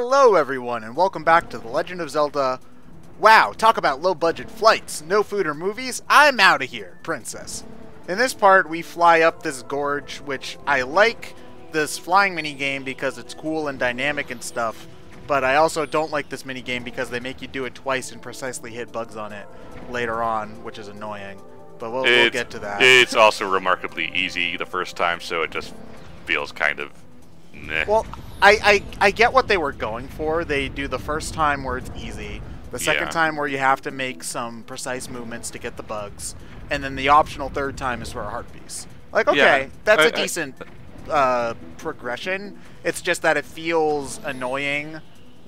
Hello everyone, and welcome back to The Legend of Zelda. Wow, talk about low-budget flights, no food or movies, I'm out of here, princess. In this part, we fly up this gorge, which I like this flying minigame because it's cool and dynamic and stuff, but I also don't like this minigame because they make you do it twice and precisely hit bugs on it later on, which is annoying. But we'll get to that. It's also remarkably easy the first time, so it just feels kind of meh. Well, I get what they were going for. They do the first time where it's easy, the second time where you have to make some precise movements to get the bugs, and then the optional third time is for a heart piece. Like, okay, that's a decent progression. It's just that it feels annoying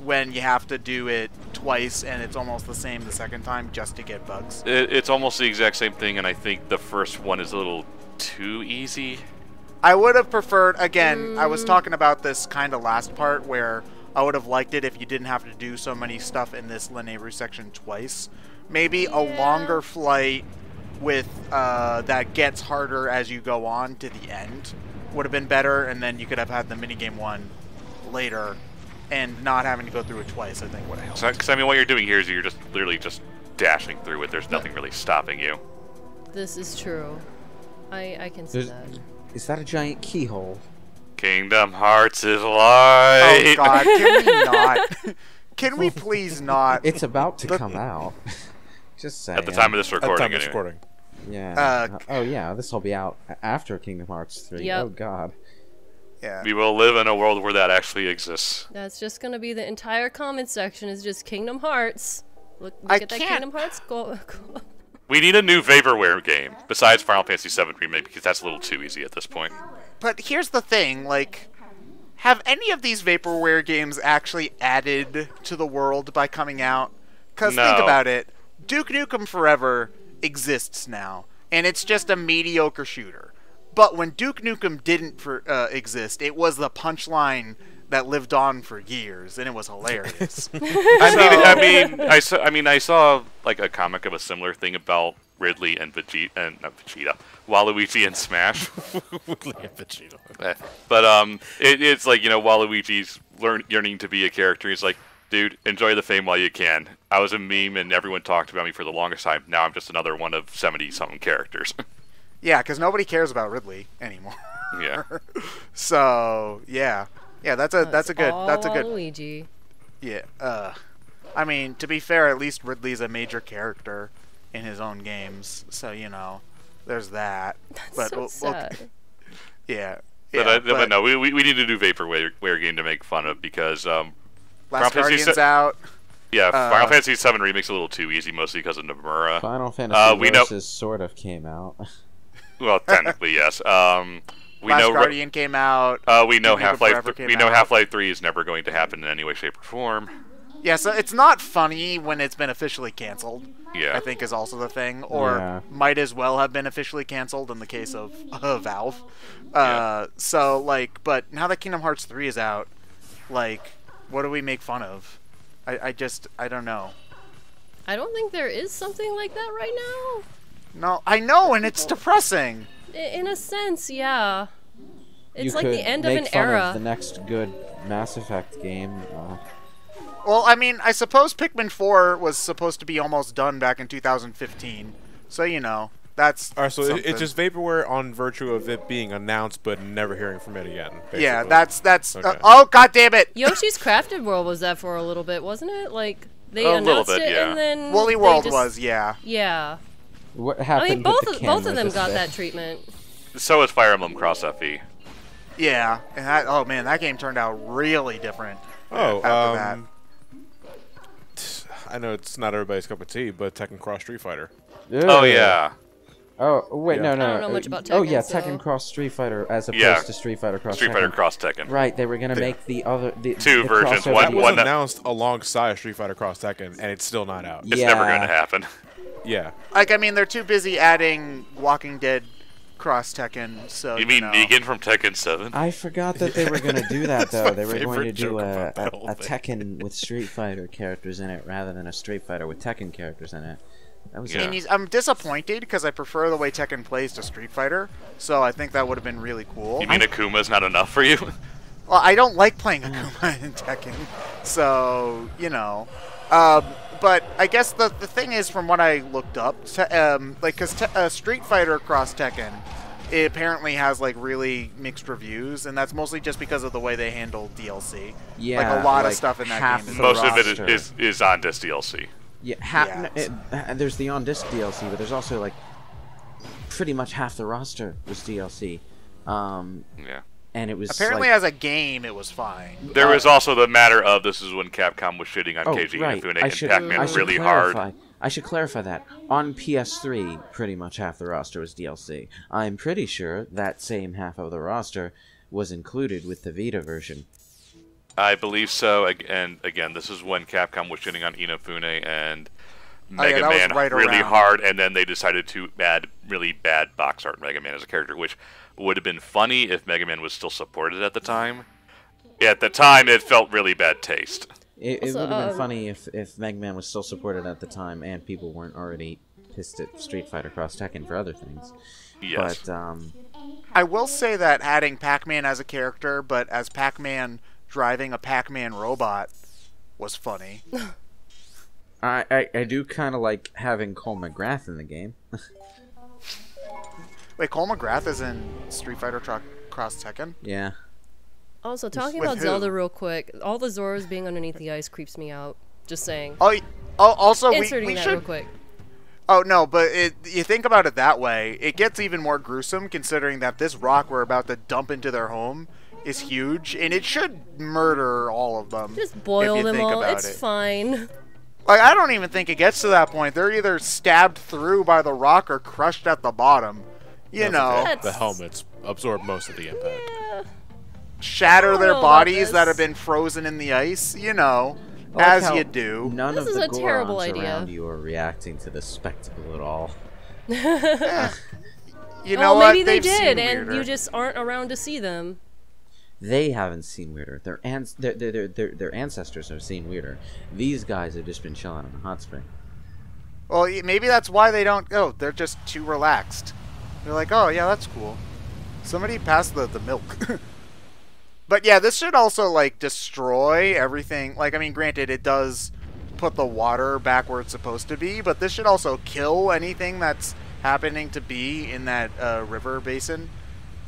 when you have to do it twice, and it's almost the same the second time just to get bugs. It's almost the exact same thing, and I think the first one is a little too easy. I would have preferred, again, I was talking about this kind of last part where I would have liked it if you didn't have to do so many stuff in this Lineru section twice. Maybe a longer flight with that gets harder as you go on to the end would have been better, and then you could have had the minigame one later and not having to go through it twice, I think would have helped. Because, I mean, what you're doing here is you're just literally just dashing through it. There's nothing really stopping you. This is true. I can see that. Is that a giant keyhole? Kingdom Hearts is light. Oh god, can we not? Can we please not? It's about to come out. Just saying. At the time of this recording, At the time of recording. Yeah. Oh yeah, this will be out after Kingdom Hearts 3. Yep. Oh god. Yeah. We will live in a world where that actually exists. That's just gonna be the entire comment section is just Kingdom Hearts. Look I at that can't- Kingdom Hearts go. We need a new vaporware game besides Final Fantasy VII Remake because that's a little too easy at this point. But here's the thing, like, have any of these vaporware games actually added to the world by coming out? Because No. think about it, Duke Nukem Forever exists now, and it's just a mediocre shooter. But when Duke Nukem didn't exist, it was the punchline that lived on for years, and it was hilarious. I mean, I saw like a comic of a similar thing about Ridley and Waluigi and Smash. Ridley and Vegeta. But it's like, you know, Waluigi's yearning to be a character. He's like, dude, enjoy the fame while you can. I was a meme, and everyone talked about me for the longest time. Now I'm just another one of 70-something characters. Yeah, because nobody cares about Ridley anymore. Yeah. So yeah. Yeah, that's a good Luigi. Yeah. I mean, to be fair, at least Ridley's a major character in his own games, so you know, there's that. That's so sad. Yeah. But no, we need a new vaporware game to make fun of because Last Guardian's out. Yeah, Final Fantasy VII Remake's a little too easy, mostly because of Nomura. Final Fantasy Versus sort of came out. Well, technically, yes. Last Guardian came out. We know Half-Life 3 is never going to happen in any way, shape, or form. Yeah, so it's not funny when it's been officially canceled. Yeah. I think is also the thing, or might as well have been officially canceled in the case of Valve. So like, but now that Kingdom Hearts 3 is out, like, what do we make fun of? I don't know. I don't think there is something like that right now. No, I know, and it's depressing. In a sense, yeah. It's you like could the end make of an fun era. Of the next good Mass Effect game. Well, I mean, I suppose Pikmin 4 was supposed to be almost done back in 2015. So, you know, that's Alright, so something. it's just vaporware on virtue of it being announced but never hearing from it again. Basically. Yeah, that's Okay. oh god damn it. Yoshi's Crafted World was that for a little bit, wasn't it? Like they A little announced bit, it yeah. and then Woolly they World just, was, yeah. Yeah. What I happened? mean, both with the of them this got bit? that treatment. So is Fire Emblem Cross FE. Yeah, and that, oh man, that game turned out really different. Oh, after that. I know it's not everybody's cup of tea, but Tekken Cross Street Fighter. Oh yeah. Oh wait, Yeah. no. I don't know much about Oh Tekken, yeah, so- Tekken Cross Street Fighter as opposed to Street Fighter Cross. Street Fighter Cross Tekken. Right, they were gonna make the other Two the versions, crossover That game. was announced alongside Street Fighter Cross Tekken, and it's still not out. It's never going to happen. Yeah. Like, I mean, they're too busy adding Walking Dead Cross Tekken, so You mean know. Negan from Tekken 7? I forgot that they were gonna do that though. They were going favorite to do joke a about that whole thing. Tekken with Street Fighter characters in it rather than a Street Fighter with Tekken characters in it. That was Yeah. And I'm disappointed because I prefer the way Tekken plays to Street Fighter, so I think that would have been really cool. You mean Akuma's not enough for you? Well, I don't like playing Akuma in Tekken, so, you know. But I guess the thing is, from what I looked up, because Street Fighter Cross Tekken, it apparently has, like, really mixed reviews, and that's mostly just because of the way they handle DLC. Yeah, like, a lot of stuff in that game. Most of it is on this DLC. Yeah, there's the on-disc DLC, but there's also, like, pretty much half the roster was DLC. Yeah. And it was apparently, like, as a game, it was fine. There was also the matter of this is when Capcom was shitting on Keiji right. Inafune and Pac-Man really hard. I should clarify that. On PS3, pretty much half the roster was DLC. I'm pretty sure that same half of the roster was included with the Vita version. I believe so. And again, this is when Capcom was shitting on Inafune and Mega Man really hard, and then they decided to add really bad box art Mega Man as a character, which would have been funny if Mega Man was still supported at the time. At the time, it felt really bad taste. It would have been funny if Mega Man was still supported at the time and people weren't already pissed at Street Fighter Cross Tekken for other things. Yes. But, I will say that adding Pac-Man as a character, but as Pac-Man driving a Pac-Man robot, was funny. I do kind of like having Cole McGrath in the game. Wait, Cole McGrath is in Street Fighter Cross Tekken? Yeah. Also, talking With about who? Zelda real quick, all the Zoras being underneath the ice creeps me out. Just saying. Also, Inserting we that should... real quick. Oh, no, but you think about it that way, it gets even more gruesome considering that this rock we're about to dump into their home is huge, and it should murder all of them. Just boil if you them think all. about It's it. fine. Like, I don't even think it gets to that point. They're either stabbed through by the rock or crushed at the bottom. You know. That's- The helmets absorb most of the impact. Yeah. Shatter don't their know about bodies this. that have been frozen in the ice, you know, I like as how you do. None This of is the a terrible Gorons idea. around you are reacting to the spectacle at all. You know Oh, what? maybe they They've seen did, and weirder. you just aren't around to see them. They haven't seen weirder. Their ancestors have seen weirder. These guys have just been chilling in a hot spring. Well, maybe that's why they don't go. They're just too relaxed. They're like, oh, yeah, that's cool. Somebody pass the milk. But yeah, this should also, like, destroy everything. Like, I mean, granted, it does put the water back where it's supposed to be, but this should also kill anything that's happening to be in that river basin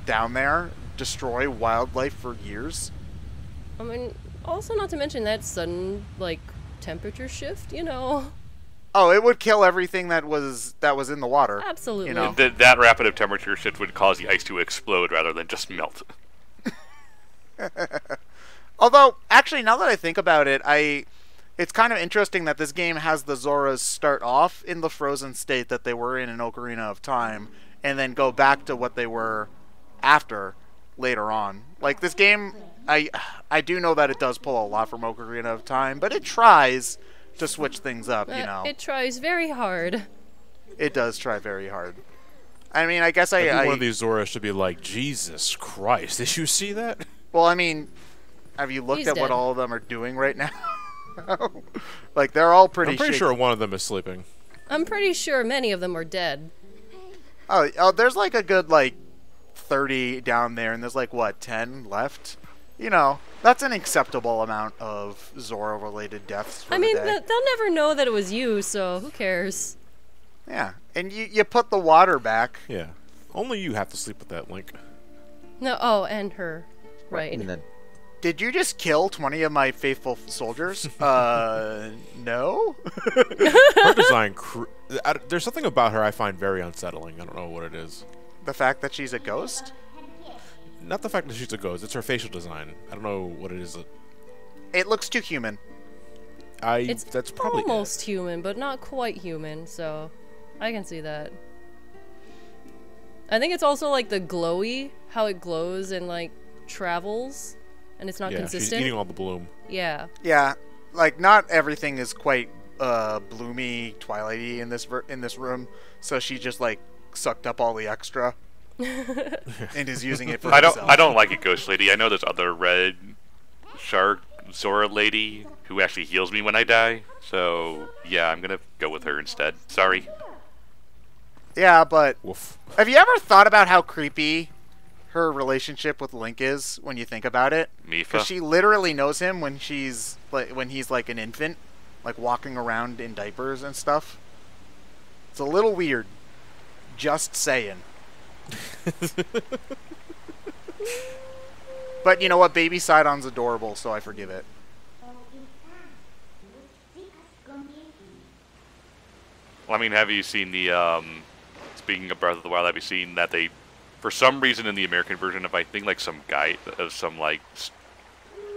down there. Destroy wildlife for years. I mean, also not to mention that sudden, like, temperature shift, you know? Oh, it would kill everything that was in the water. Absolutely. You know. That rapid of temperature shift would cause the ice to explode rather than just melt. Although, actually, now that I think about it, it's kind of interesting that this game has the Zoras start off in the frozen state that they were in Ocarina of Time, and then go back to what they were after later on. Like, this game, I do know that it does pull a lot from Ocarina of Time, but it tries to switch things up, you know. It tries very hard. It does try very hard. I mean, I guess I think one of these Zora should be like, Jesus Christ, did you see that? Well, I mean, have you looked He's at what dead. all of them are doing right now? Like, they're all pretty I'm pretty shaky. sure one of them is sleeping. I'm pretty sure many of them are dead. Oh, there's like a good, like, 30 down there, and there's like, what, 10 left? You know, that's an acceptable amount of Zora-related deaths for I mean, the day. they'll never know that it was you, so who cares? Yeah, and you put the water back. Yeah. Only you have to sleep with that Link. No, oh, and her. Right. And Did you just kill 20 of my faithful soldiers? No? Her design, there's something about her I find very unsettling. I don't know what it is. The fact that she's a ghost? Not the fact that she's a ghost, it's her facial design. I don't know what it is. It looks too human. It's that's probably almost human, but not quite human, so I can see that. I think it's also like the glowy, how it glows and like travels, and it's not yeah, consistent. she's eating all the bloom. Yeah. Yeah, like, not everything is quite bloomy, Twilighty in this room, so she just, like, sucked up all the extra and is using it for herself. I don't like it, Ghost Lady. I know there's other red shark Zora lady who actually heals me when I die. So yeah, I'm gonna go with her instead. Sorry. Yeah, but Woof. have you ever thought about how creepy her relationship with Link is when you think about it. Because Mifa. she literally knows him when he's like an infant, like walking around in diapers and stuff. It's a little weird. Just saying. But you know what? Baby Sidon's adorable, so I forgive it. Well, I mean, have you seen the, speaking of Breath of the Wild, have you seen that they, for some reason in the American version of, I think, like some guide, of some, like,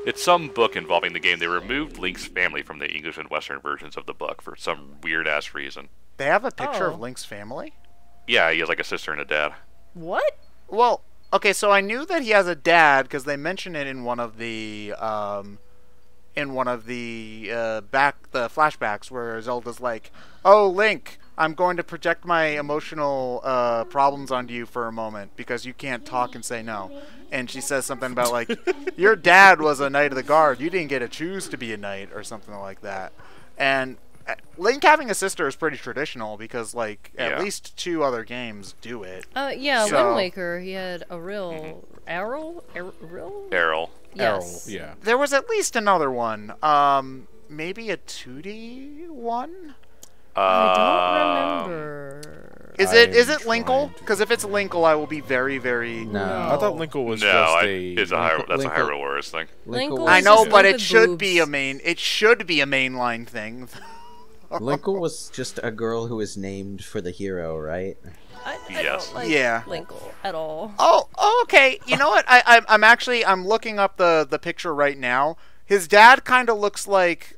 it's some book involving the game, they removed Link's family from the English and Western versions of the book for some weird-ass reason. They have a picture Oh. of Link's family? Yeah, he has, like, a sister and a dad. What? Well, okay, so I knew that he has a dad because they mention it in one of the the flashbacks where Zelda's like, "Oh, Link, I'm going to project my emotional problems onto you for a moment because you can't talk and say no." And she says something about like, "Your dad was a Knight of the Guard. You didn't get to choose to be a knight," or something like that. And Link having a sister is pretty traditional because, like, at Yeah. least 2 other games do it. Yeah, So- Wind Waker, he had a real arrow? Arrow? Errol. Yes. Yeah. There was at least another one. Maybe a 2D one? I don't remember. Is I it am Linkle? trying to- Because if it's Linkle, I will be very, very... No. I thought Linkle was No, just it's a Hyrule, that's a Linkle- Hyrule Warriors thing. Linkle was I It's know, just but Link it with should be a boobs. main... It should be a mainline thing. Linkle was just a girl who was named for the hero, right? I Yes. don't like Yeah. Linkle at all. Oh, okay. You know what? I'm looking up the picture right now. His dad kind of looks like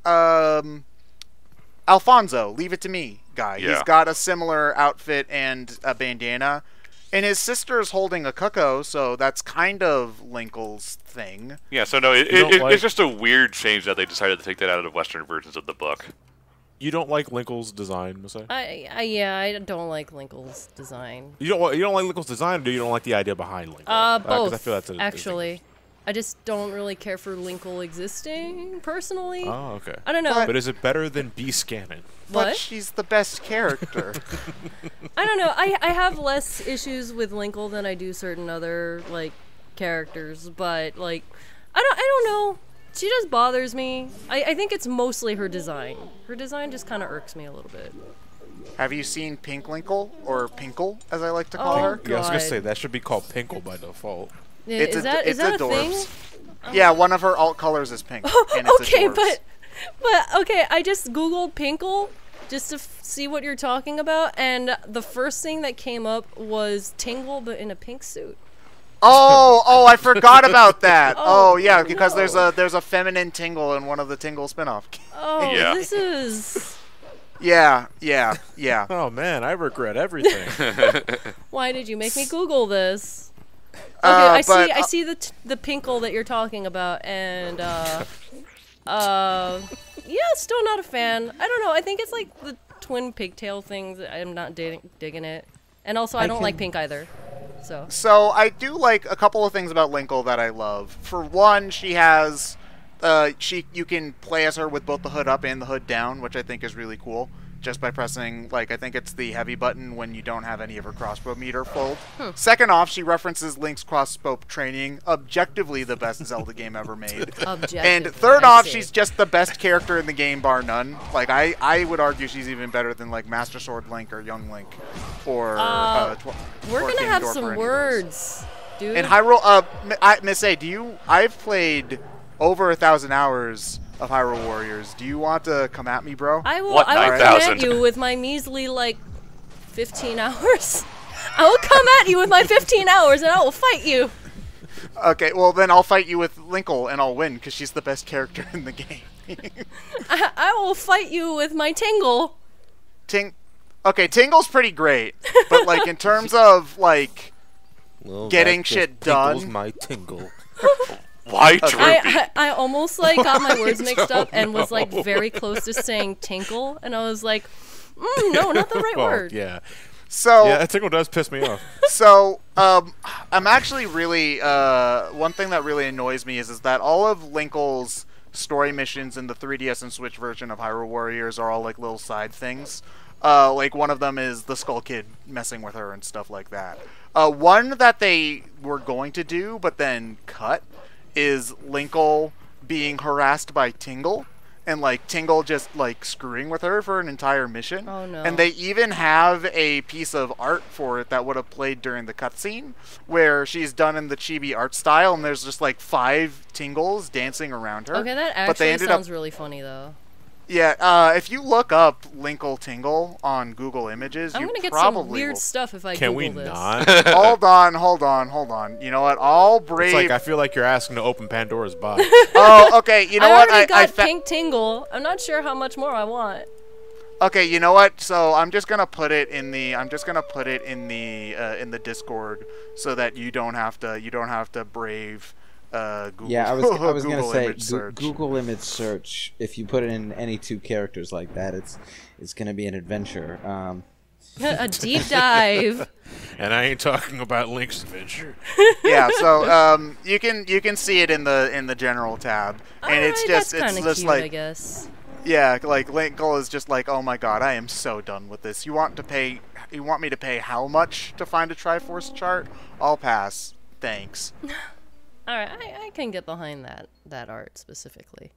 Alfonso, Leave It to Me guy. Yeah. He's got a similar outfit and a bandana. And his sister's holding a cuckoo, so that's kind of Linkle's thing. Yeah, so no, You don't like- it's just a weird change that they decided to take that out of Western versions of the book. You don't like Linkle's design, Messiah? I don't like Linkle's design. You don't like Linkle's design, or do you don't like the idea behind Linkle? 'Cause Both, I feel that's a actually. I just don't really care for Linkle existing, personally. Oh, okay. I don't know. But is it better than B Scannon? But What? she's the best character. I don't know. I have less issues with Linkle than I do certain other, like, characters, but, like, I don't know. She just bothers me. I think it's mostly her design. Her design just kind of irks me a little bit. Have you seen Pink Linkle, or Pinkle, as I like to call Oh, her? Yeah, I was gonna God. say that should be called Pinkle by default. Yeah, It's is a, that it's a adorbs. thing? Yeah, one of her alt colors is pink. And it's Okay, adorbs. but okay, I just googled Pinkle just to see what you're talking about, and the first thing that came up was Tingle, but in a pink suit. Oh, I forgot about that. Oh, Yeah, because no. there's a feminine Tingle in one of the Tingle spin-off. Oh, Yeah. this is... Yeah. Oh man, I regret everything. Why did you make me Google this? Okay, But, I see the Pinkle that you're talking about, and yeah, still not a fan. I don't know. I think it's like the twin pigtail things. I'm not digging it, and also I don't like pink either. So I do like a couple of things about Linkle that I love. For one, she has, you can play as her with both the hood up and the hood down, which I think is really cool. Just by pressing, like, I think it's the heavy button when you don't have any of her crossbow meter full. Second off, she references Link's crossbow training, objectively the best Zelda game ever made. Objectively, And third I off, see. she's just the best character in the game, bar none. Like, I would argue she's even better than, like, Master Sword Link or Young Link or We're or gonna have Ganondorf or some any of those. words, dude. And Hyrule, Miss A, I've played over 1,000 hours of Hyrule Warriors. Do you want to come at me, bro? I will. What, I will come 9,000? at you with my measly like 15 hours. I will come at you with my 15 hours, and I will fight you. Okay, well then I'll fight you with Linkle and I'll win because she's the best character in the game. I will fight you with my Tingle. Okay, Tingle's pretty great, but like in terms of like Well, Getting that just shit tinkles done. my tingle. Why Droopy? I almost like got my words mixed up and was like very close to saying tinkle, and I was like, no, not the right Well, word. yeah. so Yeah, that tingle does piss me off. So, I'm actually really, one thing that really annoys me is that all of Linkle's story missions in the 3DS and Switch version of Hyrule Warriors are all like little side things. Like one of them is the Skull Kid messing with her and stuff like that. One that they were going to do but then cut is Linkle being harassed by Tingle, and like Tingle just like screwing with her for an entire mission. Oh no. And they even have a piece of art for it that would have played during the cutscene, where she's done in the chibi art style, and there's just like 5 Tingles dancing around her. Okay, that but they actually ended sounds up, really funny though. yeah, if you look up Linkle Tingle on Google Images, I'm you gonna get probably some weird will. stuff if I Can Google we this. not? Hold on. You know what? All brave. It's like I feel like you're asking to open Pandora's box. Oh, okay. You know I what? already got fa- Pink Tingle. I'm not sure how much more I want. Okay, you know what? So I'm just gonna put it in the in the Discord so that you don't have to brave Google. Yeah, I was gonna Google say image search. Google image search. If you put in any 2 characters like that, it's gonna be an adventure. A deep dive. And I ain't talking about Link's Adventure. Yeah, so you can see it in the general tab, and it's Alright, just that's kinda just cute, like I guess. yeah, like Linkle is just like, oh my god, I am so done with this. You want me to pay how much to find a Triforce chart? I'll pass. Thanks. Alright, I can get behind that art specifically.